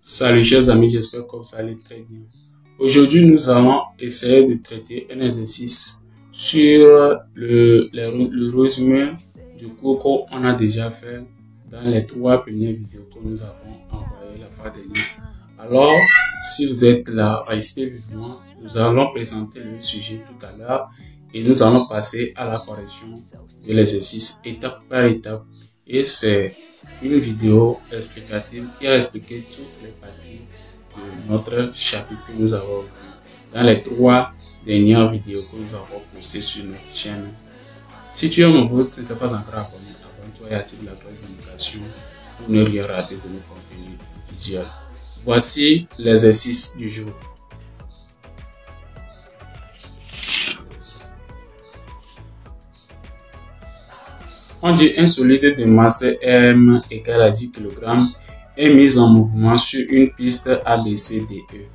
Salut chers amis, j'espère que vous allez très bien. Aujourd'hui, nous allons essayer de traiter un exercice sur le résumé du cours qu'on a déjà fait dans les 3 premières vidéos que nous avons envoyées la fois dernière. Alors, si vous êtes là, restez vivement. Nous allons présenter le sujet tout à l'heure et nous allons passer à la correction de l'exercice étape par étape. Et c'est une vidéo explicative qui a expliqué toutes les parties de notre chapitre que nous avons vu dans les 3 dernières vidéos que nous avons postées sur notre chaîne. Si tu es nouveau, si tu n'es pas encore abonné, abonne-toi et active la cloche de notification pour ne rien rater de nos contenus visuels. Voici l'exercice du jour. On dit un solide de masse M égale à 10 kg est mis en mouvement sur une piste ABCDE.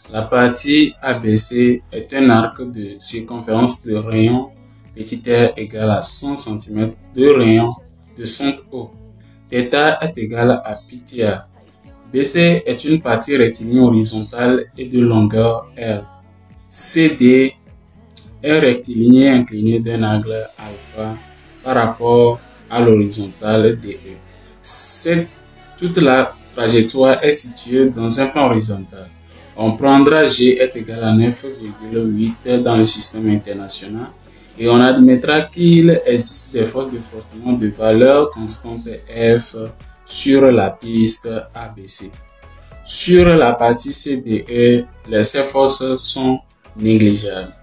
La partie ABC est un arc de circonférence de rayon petit r égale à 100 cm de rayon de centre O. Θ est égal à πr. BC est une partie rectiligne horizontale et de longueur R. CD est rectiligne incliné d'un angle alpha par rapport à l'horizontale DE. Toute la trajectoire est située dans un plan horizontal. On prendra G est égal à 9,8 dans le système international et on admettra qu'il existe des forces de frottement de valeur constante F sur la piste ABC. Sur la partie CDE, ces forces sont négligeables.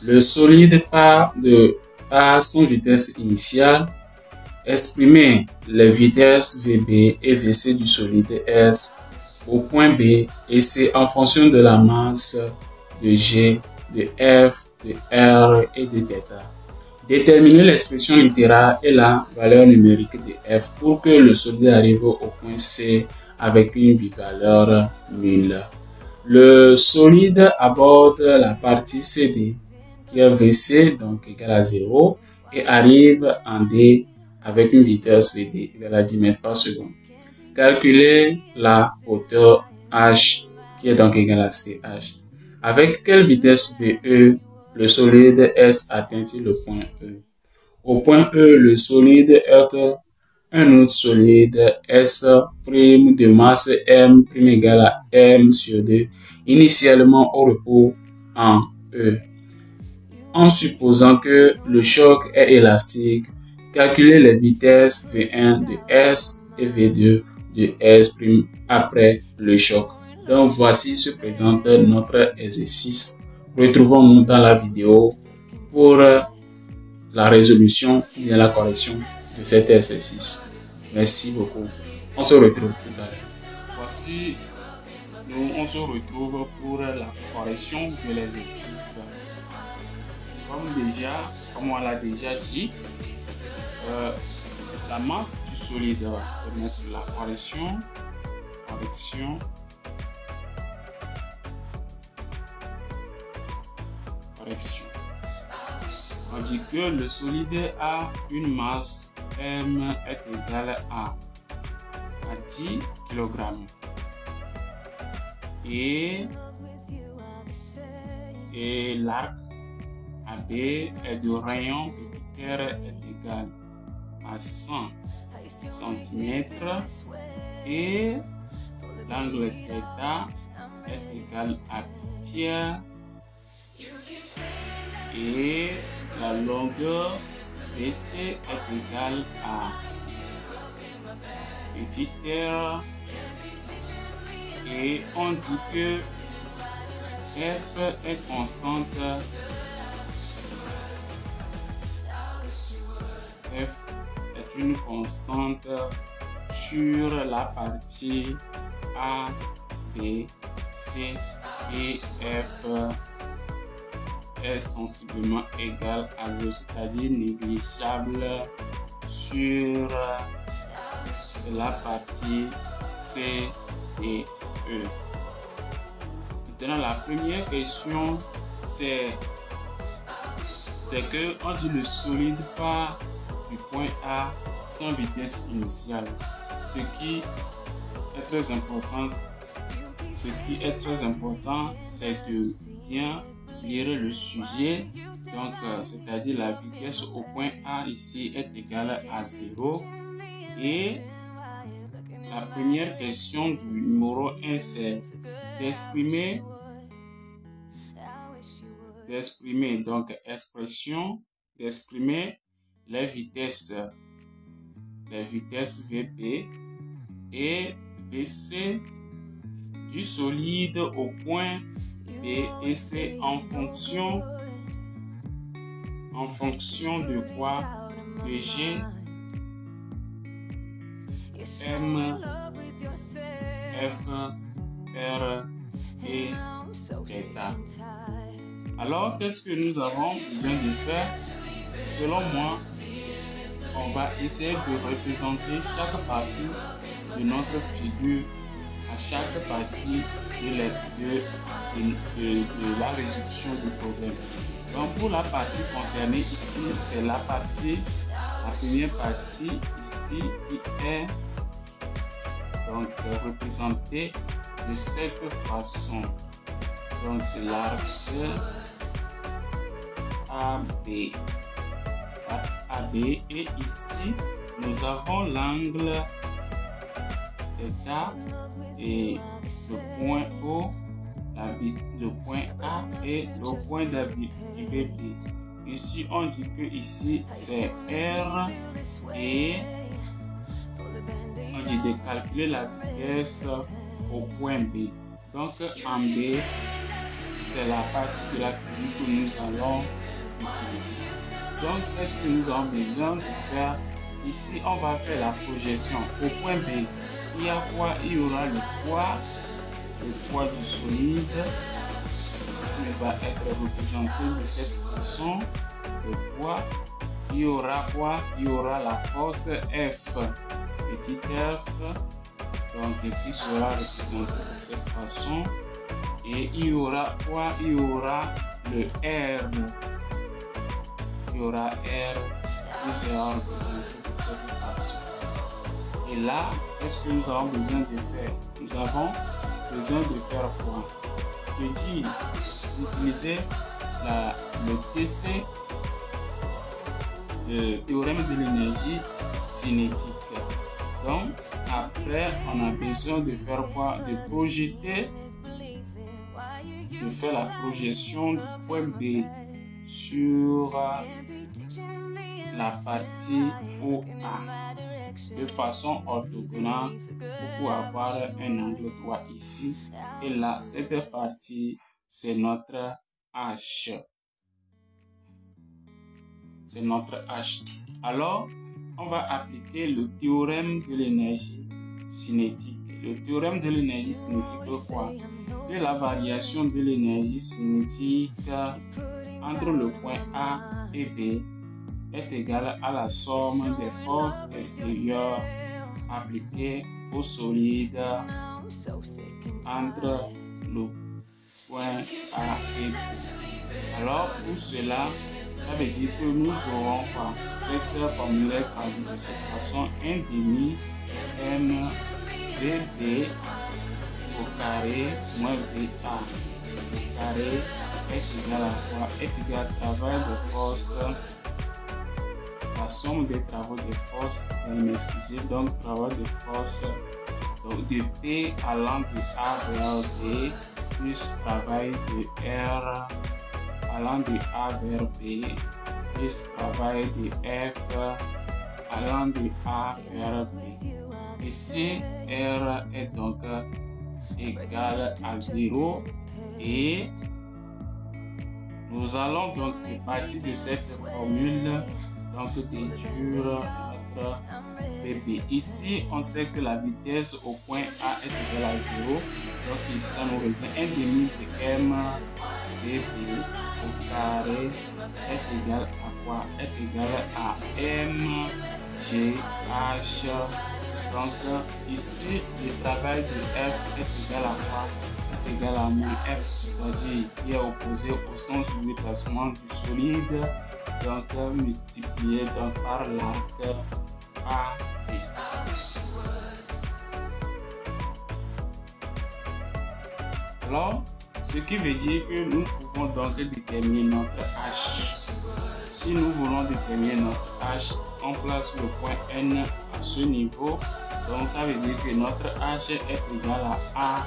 Le solide part de A sans vitesse initiale. Exprimer les vitesses VB et VC du solide S au point B et C en fonction de la masse de G, de F, de R et de θ. Déterminer l'expression littérale et la valeur numérique de F pour que le solide arrive au point C avec une bivaleur nulle. Le solide aborde la partie CD qui est VC donc égal à 0 et arrive en D avec une vitesse VD égale à 10 mètres par seconde. Calculer la hauteur H qui est donc égale à CH. Avec quelle vitesse VE le solide S atteint-il le point E? Au point E, le solide heurte un autre solide S' de masse M' égale à M sur 2, initialement au repos en E. En supposant que le choc est élastique, calculer les vitesses V1 de S et V2 de S' après le choc. Donc voici se présente notre exercice. Retrouvons-nous dans la vidéo pour la résolution et la correction de cet exercice. Merci beaucoup. On se retrouve tout à l'heure. Voici, on se retrouve pour la correction de l'exercice. Comme on l'a déjà dit, la masse du solide va permettre la correction. On dit que le solide a une masse M est égale à 10 kg et l'arc AB est de rayon petit r est égal à 100 cm et l'angle θ est égal à πr et la longueur BC est égale à petit r et on dit que F est constante. F est une constante sur la partie A, B, C et F est sensiblement égal à 0, c'est-à-dire négligeable sur la partie C et E. Maintenant, la première question, c'est que on dit le solide part du point A sans vitesse initiale, ce qui est très important ce qui est très important, c'est de bien lire le sujet. Donc, c'est-à-dire la vitesse au point A ici est égale à 0. Et la première question du numéro 1, c'est d'exprimer les vitesses VB et VC du solide au point B, et c'est en fonction de quoi? De G, M, F, R et θ. Alors, qu'est-ce que nous avons besoin de faire? Selon moi, on va essayer de représenter chaque partie de notre figure à chaque partie de la résolution du problème. Donc, pour la partie concernée ici, c'est la première partie ici qui est donc représentée de cette façon. Donc, l'arc AB, et ici nous avons l'angle θ et le point O, le point A et le point VB. Ici on dit que ici c'est R, et on dit de calculer la vitesse au point B. Donc en B, c'est la partie de la figure que nous allons utiliser. Donc, qu'est-ce que nous avons besoin de faire? Ici, on va faire la projection au point B. Il y a quoi? Il y aura le poids du solide qui va être représenté de cette façon. Le poids, il y aura quoi? Il y aura la force F, petit f, donc qui sera représenté de cette façon. Et il y aura quoi? Il y aura le R. Il y aura R qui sera représenté de cette façon. Et là, qu'est-ce que nous avons besoin de faire? Nous avons besoin de faire quoi? Je dis d'utiliser le TC, le théorème de l'énergie cinétique. Donc, après, on a besoin de faire quoi? De projeter, de faire la projection du point B sur la partie OA de façon orthogonale pour avoir un angle droit ici. Et là, cette partie, c'est notre H. C'est notre H. Alors, on va appliquer le théorème de l'énergie cinétique. Le théorème de l'énergie cinétique est quoi? Que la variation de l'énergie cinétique entre le point A et B est égale à la somme des forces extérieures appliquées au solide entre le point A et B. Alors, pour cela, ça veut dire que nous aurons quoi? Cette formule est traduite de cette façon: 1 demi M VB au carré moins VA au carré est égal à quoi? Est égal à travail de force, la somme des travaux de force, vous allez m'excuser, donc travail de force donc de P allant de A vers B plus travail de R allant de A vers B plus travail de F allant de A vers B. Ici, R est donc égal à 0 et nous allons donc partir de cette formule donc déduire notre VB. Ici, on sait que la vitesse au point A est égale à 0. Donc ici, ça nous revient 1 demi de M VB au carré est égal à quoi? Est égal à M G H. Donc ici, le travail de F est égal à quoi? Est égal à moins F, c'est-à-dire qui est opposé au sens du déplacement du solide, donc multiplié donc par l'arc AB. Alors, ce qui veut dire que nous pouvons donc déterminer notre h. Si nous voulons déterminer notre h, on place le point n à ce niveau. Donc ça veut dire que notre h est égal à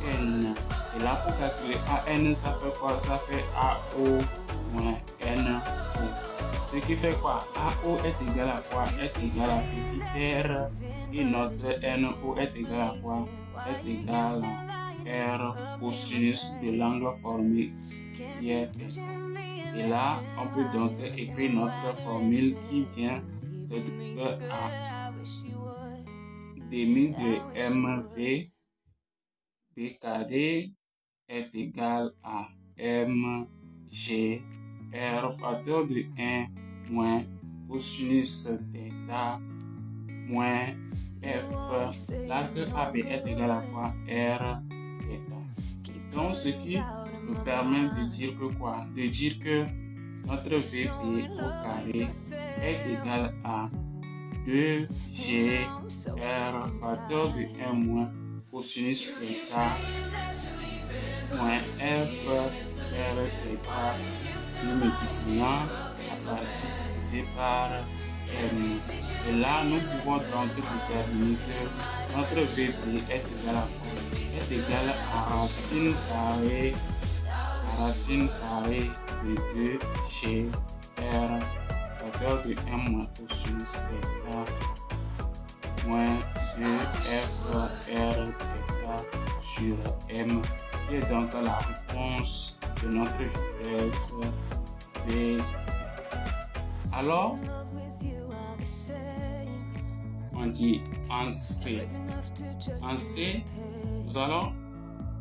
AN. Et là, pour calculer AN, ça fait quoi? Ça fait AO moins NO. Ce qui fait quoi? AO est égal à quoi? Est égal à petit r. Et notre NO est égal à quoi? Est égal à R cosinus de l'angle formé qui est θ. Et là, on peut donc écrire notre formule qui vient de A demi de MV B carré est égal à MG R facteur de 1 moins cosinus θ moins F. L'arc AB est égal à quoi? R θ. Donc, ce qui nous permet de dire que quoi? De dire que notre VP au carré est égal à 2G R facteur de 1 moins cosinus θ moins F R θ, nous multipliant la partie divisée par M. Et là, nous pouvons donc déterminer que notre VP est égal à quoi? Est égal à racine carrée de 2G R facteur de 1 moins cosinus θ moins 2F R θ sur M, qui est donc la réponse de notre vitesse V. Alors, on dit en C. En C, nous allons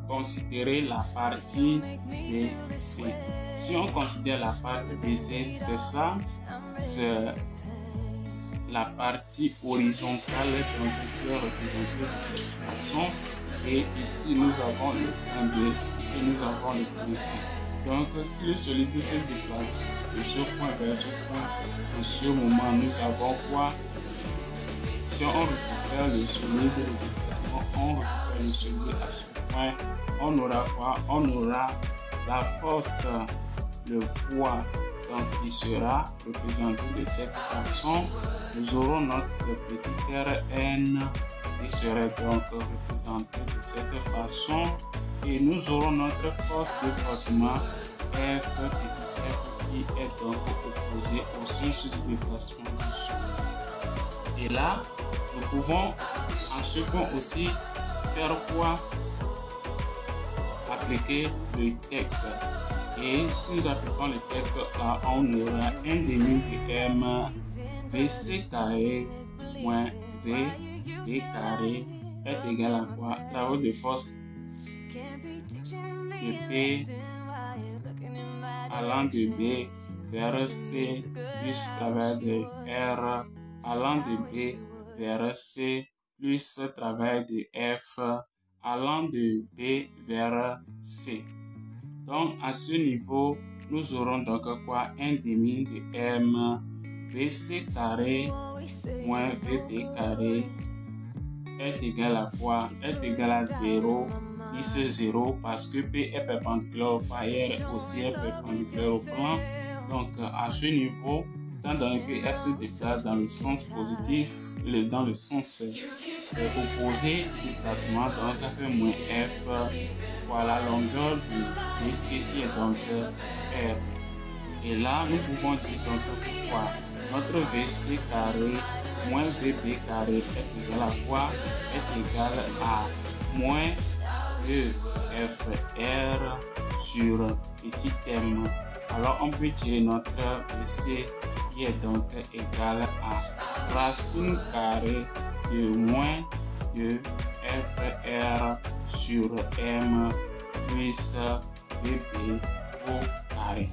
considérer la partie BC. Si on considère la partie BC, c'est ça, c'est la partie horizontale donc je vais représenter de cette façon. Et ici, nous avons le point B et nous avons le point C. Donc, si le solide se déplace de ce point vers ce point, en ce moment, nous avons quoi? Si on récupère le solide, le déplacement, on récupère le solide à ce point, on aura quoi? On aura la force, le poids, donc il sera représenté de cette façon. Nous aurons notre petit Rn qui serait donc représenté de cette façon. Et nous aurons notre force de frottement F, petit f, qui est donc opposé au sens du déplacement du solide. Et là, nous pouvons en ce point aussi faire quoi? Appliquer le TEC. Et si nous appliquons le TEC, on aura 1 demi de M VC carré moins V B carré est égal à quoi? Travail de force de P allant de B vers C plus travail de R allant de B vers C plus travail de F allant de B vers C. Donc à ce niveau, nous aurons donc quoi? 1 demi de M VC carré moins VB carré est égal à quoi? Est égal à 0. Ici 0 parce que P est perpendiculaire au plan et R aussi est perpendiculaire au plan. Donc à ce niveau, étant donné que F se déplace dans le sens positif, dans le sens opposé du déplacement, donc ça fait moins F fois la longueur du BC qui est donc R. Et là, nous pouvons dire donc pourquoi notre VC carré moins VB carré est égal à quoi? Est égal à moins 2FR sur petit m. Alors on peut tirer notre VC qui est donc égal à racine carrée de moins 2FR sur m plus VB au carré.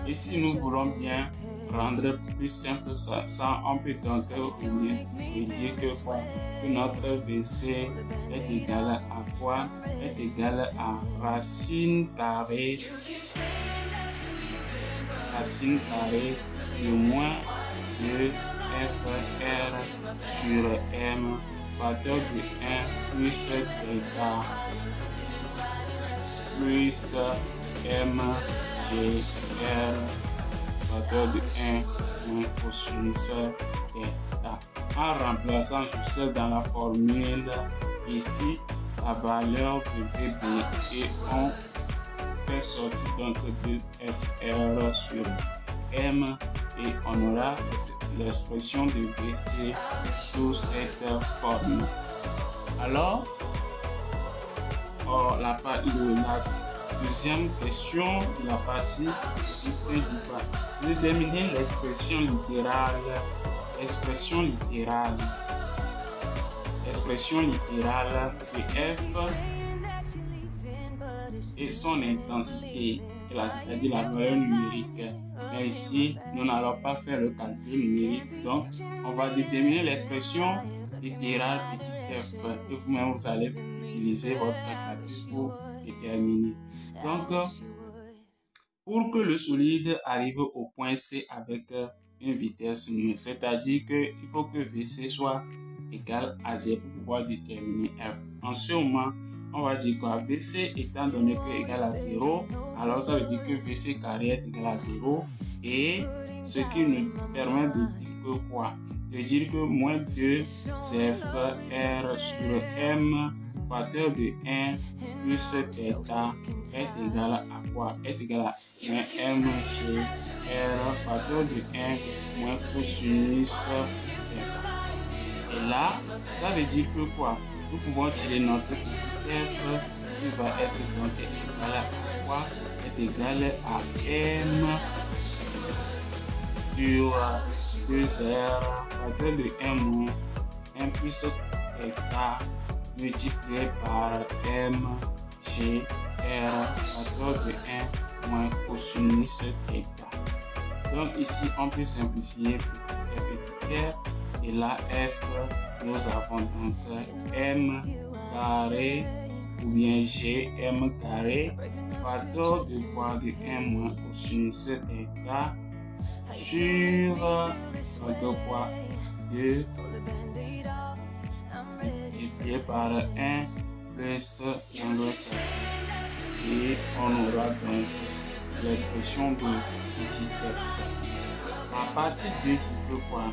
Et si nous voulons bien rendre plus simple ça, on peut donc dire que notre VC est égal à quoi? Est égal à racine carrée de moins 2FR sur M facteur de 1 plus delta plus mgr facteur de 1 moins cosinus delta. En remplaçant juste dans la formule ici la valeur de VB et on fait sortir donc 2FR sur M et on aura l'expression de VC sous cette forme. Alors, la deuxième question de la partie déterminer l'expression littérale. Expression littérale de F et son intensité, c'est-à-dire la valeur numérique. Mais ici, nous n'allons pas faire le calcul numérique, donc on va déterminer l'expression littérale petit f et vous-même vous allez utiliser votre calculatrice pour déterminer. Donc, pour que le solide arrive au point C avec une vitesse nu, c'est-à-dire qu'il faut que VC soit égal à 0 pour pouvoir déterminer F. En ce moment, on va dire quoi? VC étant donné que égal à 0, alors ça veut dire que VC carré est égal à 0 et ce qui nous permet de dire que quoi? De dire que moins 2FR sur M facteur de 1 plus delta est égal à quoi? Est égal à mgr facteur de 1 moins cosinus delta. Et là, ça veut dire que quoi? Nous pouvons tirer notre petit f qui va être donc égal à quoi? Est égal à m sur 2r facteur de 1 moins 1 plus delta multiplié par mgr facteur de 1 moins cosinus delta. Donc ici, on peut simplifier petit r. Et là, F, nous avons donc M carré ou bien G, M carré, facteur de quoi? De 1 moins cosinus delta sur donc quoi? 2 multiplié par 1 plus angle carré. Et on aura donc l'expression de petit f. La partie 2 qui peut quoi?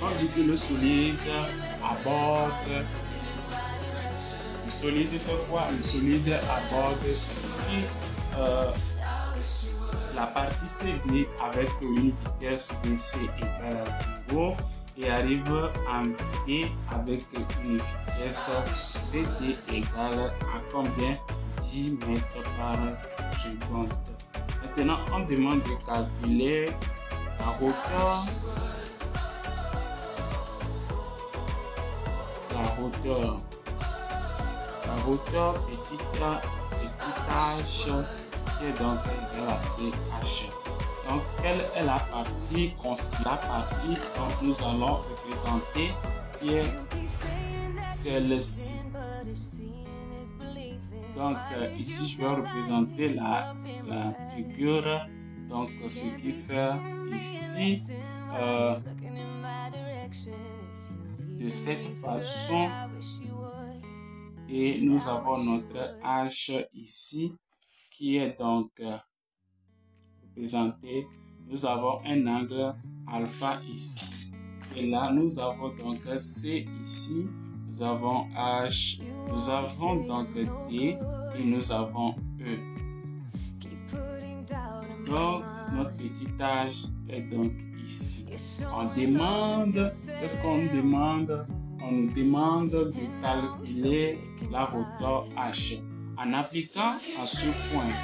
On dit que le solide aborde. Le solide fait quoi? Le solide aborde ici la partie CD avec une vitesse VC égale à 0 et arrive en D avec une vitesse VD égale à combien? 10 mètres par seconde. Maintenant, on demande de calculer la hauteur. La hauteur petit h qui est donc égale à CH. Donc, quelle est la partie dont nous allons représenter qui est celle-ci. Donc, ici, je vais représenter la figure. Donc, ce qui fait ici de cette façon. Et nous avons notre H ici qui est donc représenté. Nous avons un angle alpha ici. Et là, nous avons donc C ici. Nous avons H. Nous avons donc D et nous avons E. Donc, notre petit H est donc ici. On demande, qu'est-ce qu'on nous demande? On nous demande de calculer la hauteur H. En appliquant à ce point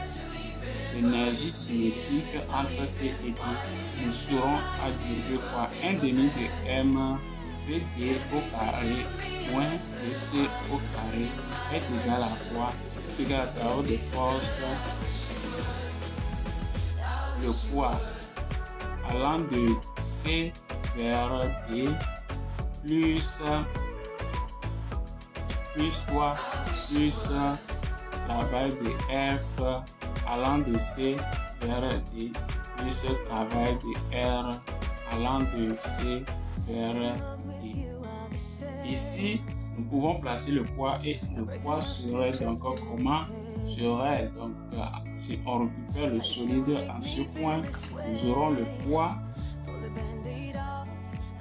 l'énergie cinétique entre C et D, nous serons à dire que quoi? 1 demi de M VD au carré moins VC au carré est égal à quoi? Est égal à la valeur de force, le poids allant de C vers D plus quoi? Plus travail de F allant de C vers D plus travail de R allant de C vers D. Ici, nous pouvons placer le poids et le poids serait donc comment serait donc si on récupère le solide en ce point, nous aurons le poids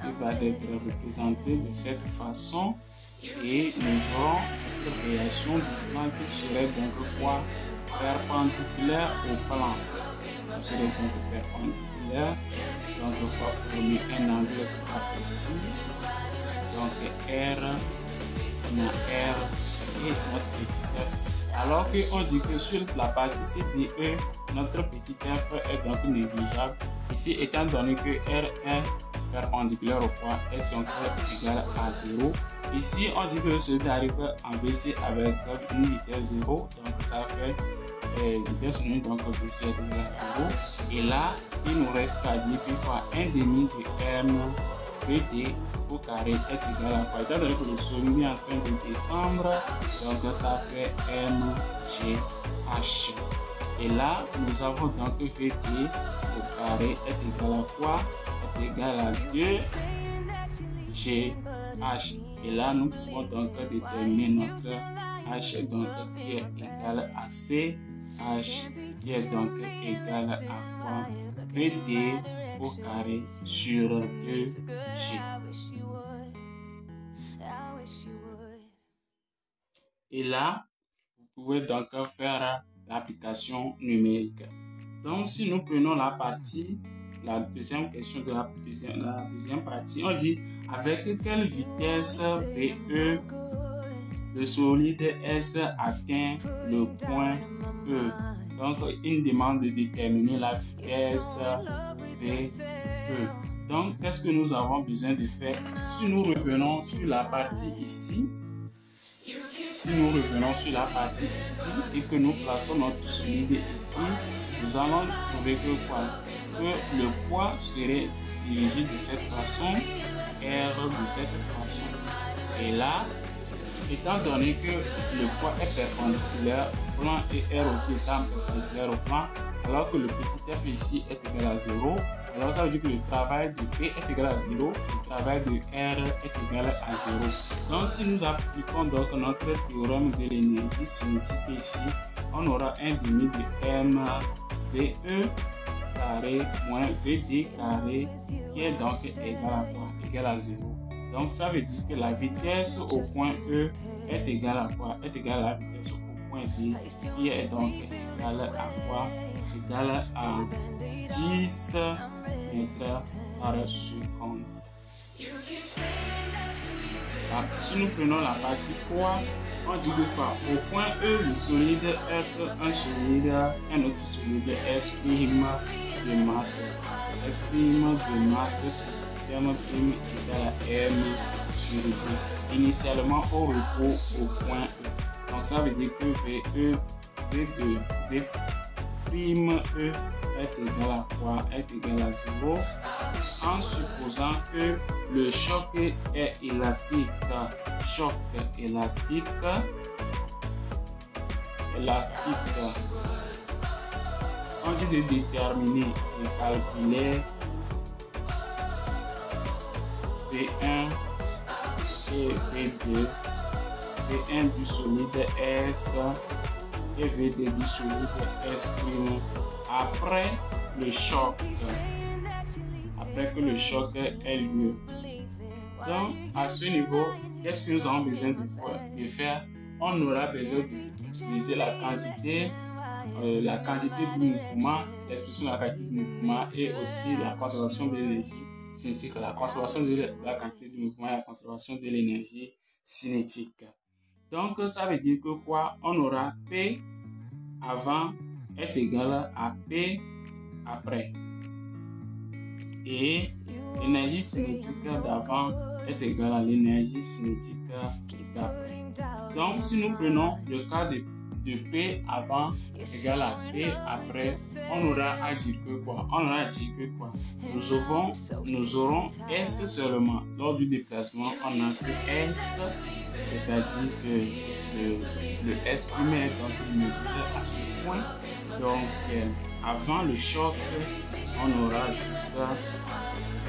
qui va être représenté de cette façon et nous aurons une réaction du plan qui serait donc quoi perpendiculaire au plan. Ça serait donc perpendiculaire, donc on va former un angle ici, donc R, on a R et notre petit F. Alors qu'on dit que sur la partie CDE, notre petit F est donc négligeable. Ici, étant donné que R est perpendiculaire au point, est donc égal à 0. Ici, on dit que le solide arrive en VC avec une vitesse 0, donc ça fait vitesse nulle, donc VC est égal à 0. Et là, il nous reste qu'à dire que quoi, 1 demi de M VD au carré est égal à quoi? Étant donné que le solide est en train de descendre, donc ça fait MGH. Et là, nous avons donc VD au carré est égal à quoi? Est égal à 2GH. Et là, nous pouvons donc déterminer notre H donc, qui est égal à CH, qui est donc égal à quoi? VD au carré sur 2G. Et là, vous pouvez donc faire l'application numérique. Donc, si nous prenons la partie, la deuxième question de la deuxième partie, on dit avec quelle vitesse VE le solide S atteint le point E. Donc, il demande de déterminer la vitesse VE. Donc, qu'est-ce que nous avons besoin de faire? Si nous revenons sur la partie ici, et que nous plaçons notre solide ici, nous allons trouver que quoi? Que le poids serait dirigé de cette façon, R de cette façon. Et là, étant donné que le poids est perpendiculaire au plan et R aussi étant perpendiculaire au plan, alors que le petit f ici est égal à 0, alors ça veut dire que le travail de P est égal à 0, le travail de R est égal à 0. Donc si nous appliquons donc notre théorème de l'énergie cinétique ici, on aura 1 demi de M VE carré moins VD carré qui est donc égal à quoi? Égal à 0. Donc ça veut dire que la vitesse au point E est égale à quoi? Est égale à la vitesse au point D qui est donc égale à quoi? Égale à 10 mètres par seconde. Si nous prenons la partie 3, on dit que quoi? Au point E, le solide est un solide, un autre solide S' de masse. S' de masse, terme prime égale à M sur 2. Initialement au repos au point E. Donc ça veut dire que VE, V2, V' E est égal à quoi? Est égal à 0. En supposant que le choc est élastique. Choc élastique. On dit de déterminer et calculer V1 et V2. V1 du solide S et V2 du solide S'. Après le choc. Après que le choc ait lieu. Donc, à ce niveau, qu'est-ce que nous avons besoin de faire? On aura besoin d'utiliser la quantité du mouvement, l'expression de la quantité du mouvement et aussi la conservation de l'énergie cinétique. La conservation de la quantité du mouvement et la conservation de l'énergie cinétique. Donc, ça veut dire que quoi? On aura P avant est égal à P après. Et l'énergie cinétique d'avant est égale à l'énergie cinétique d'après. Donc, si nous prenons le cas de P avant égale à P après, on aura à dire que quoi? On aura à dire que quoi? Nous aurons S seulement. Lors du déplacement, on a que S, c'est-à-dire que le S' est donc limité à ce point. Donc, avant le choc, on aura juste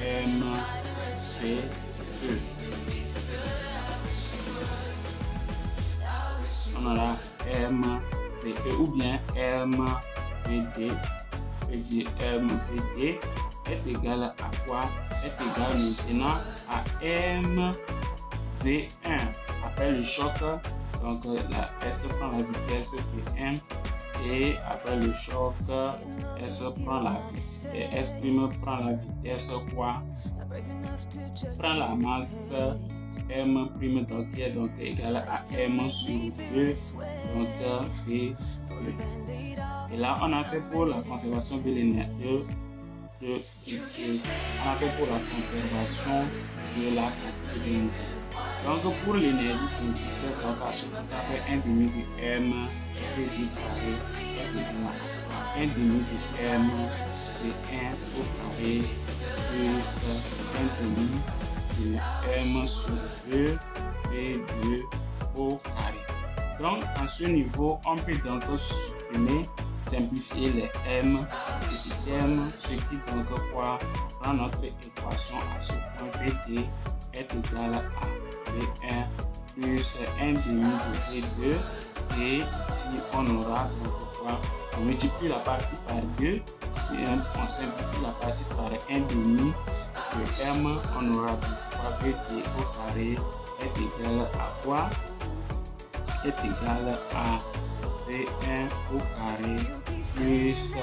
M, P, E. ou bien MVD. Je dis MVD est égal à quoi? Est égal maintenant à MV1. Après le choc, donc la S prend la vitesse V1 et après le choc, S prend la vitesse. S' prend la vitesse quoi? Prend la masse M' donc qui est donc égal à M sur 2, donc V2. Et là, on a fait pour la conservation de l'énergie. On a fait pour la conservation de la quantité de mouvement. Donc pour l'énergie cinétique, donc à ce que ça fait 1 demi de M V2 carré est égal à 1 demi de M V1 au carré plus 1 demi de M sur 2 V2 au carré. Donc à ce niveau, on peut donc supprimer, simplifier les M, petit m, ce qui donc quoi prend notre équation à ce point VD est égal à V1 plus 1 demi de V2 et ici on aura donc quoi, on multiplie la partie par 2 et on simplifie la partie par 1 demi de M, on aura donc quoi VD au carré est égal à quoi? Est égal à V1 au carré plus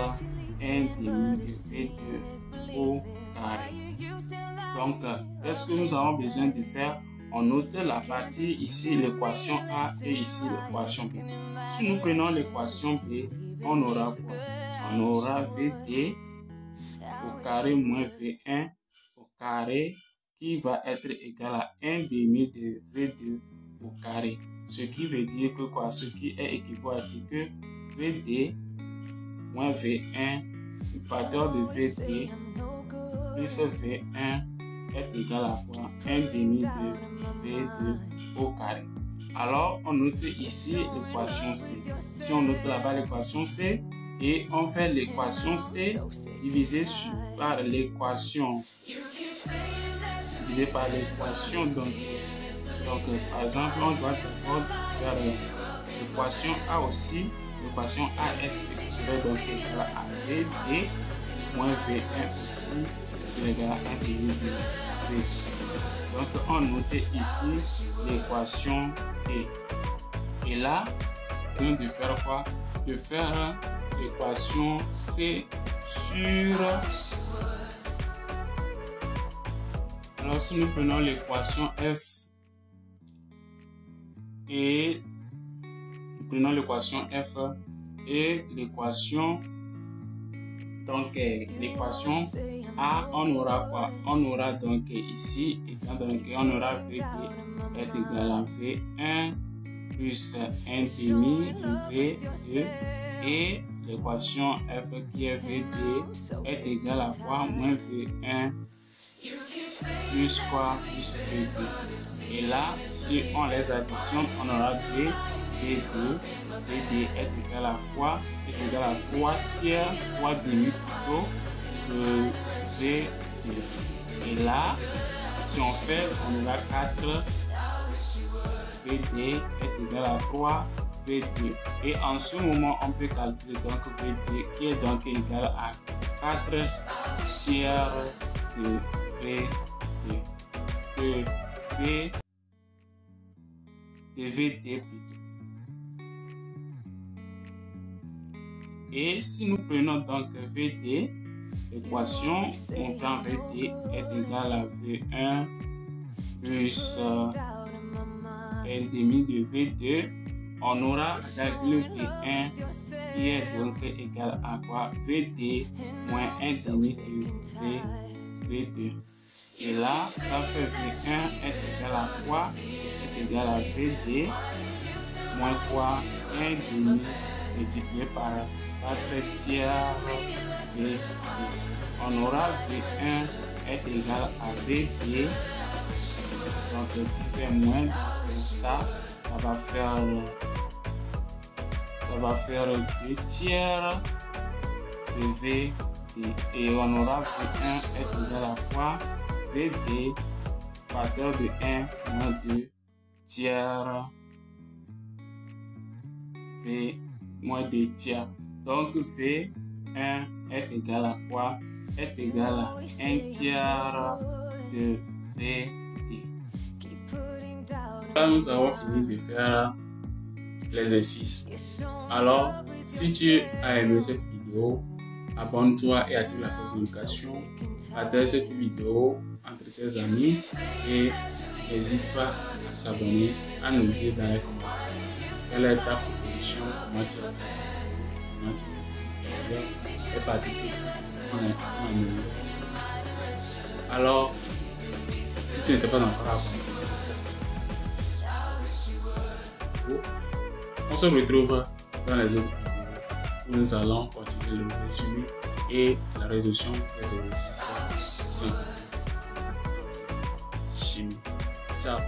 1 demi de V2 au carré. Donc, qu'est-ce que nous avons besoin de faire? On note la partie ici, l'équation A et ici l'équation B. Si nous prenons l'équation B, on aura quoi? On aura VD au carré moins V1 au carré qui va être égal à 1 demi de V2 au carré. Ce qui veut dire que quoi? Ce qui est équivaut à dire que VD moins V1, facteur de VD plus V1 est égal à quoi? 1 demi de V2 au carré. Alors, on note ici l'équation C. Si on note là-bas l'équation C et on fait l'équation C divisé par l'équation donc par exemple, on doit faire l'équation A aussi. L'équation AF serait donc égal à VD moins V1 aussi serait égal à 1 demi de V. Donc on note ici l'équation E. Et là, on vient de faire quoi? De faire l'équation C sur... Alors si nous prenons l'équation F et nous prenons l'équation F et l'équation, donc l'équation A, on aura quoi? On aura donc ici, étant donc on aura VD est égal à V1 plus 1 demi de V2 et l'équation F qui est VD est égal à quoi? Moins V1 plus quoi? Plus V2. Et là, si on les additionne, on aura V2. VD est égal à quoi? Est égal à 3 tiers, 3 demi plutôt de V2. Et là, si on fait, on aura 4. VD est égal à 3 V2. Et en ce moment, on peut calculer donc VD qui est donc égal à 4 tiers de V2. De VD plutôt. Et si nous prenons donc VD, l'équation, on prend VD est égal à V1 plus 1 demi de V2, on aura calculé V1 qui est donc égal à quoi? VD moins 1 demi de V2. Et là, ça fait V1 est égal à quoi? Est égal à VD moins quoi? 1 demi multiplié par 4 tiers VD. On aura V1 est égal à VD. Donc, qui fait moins ça va faire 2 tiers de VD. Et on aura V1 est égal à quoi? VD facteur de 1 moins 2 tiers VD. moins 2 tiers. Donc V1 est égal à quoi? Est égal à 1 tiers de VD. Là, nous avons fini de faire l'exercice. Alors, si tu as aimé cette vidéo, abonne-toi et active la communication. Partage cette vidéo entre tes amis et n'hésite pas à s'abonner, à nous dire dans les commentaires quelle est ta proposition, comment tu as fait, particulier. Alors, si tu n'étais pas encore abonné, on se retrouve dans les autres vidéos où nous allons continuer le résumé et la résolution des exercices scientifiques. Chimie. Ciao.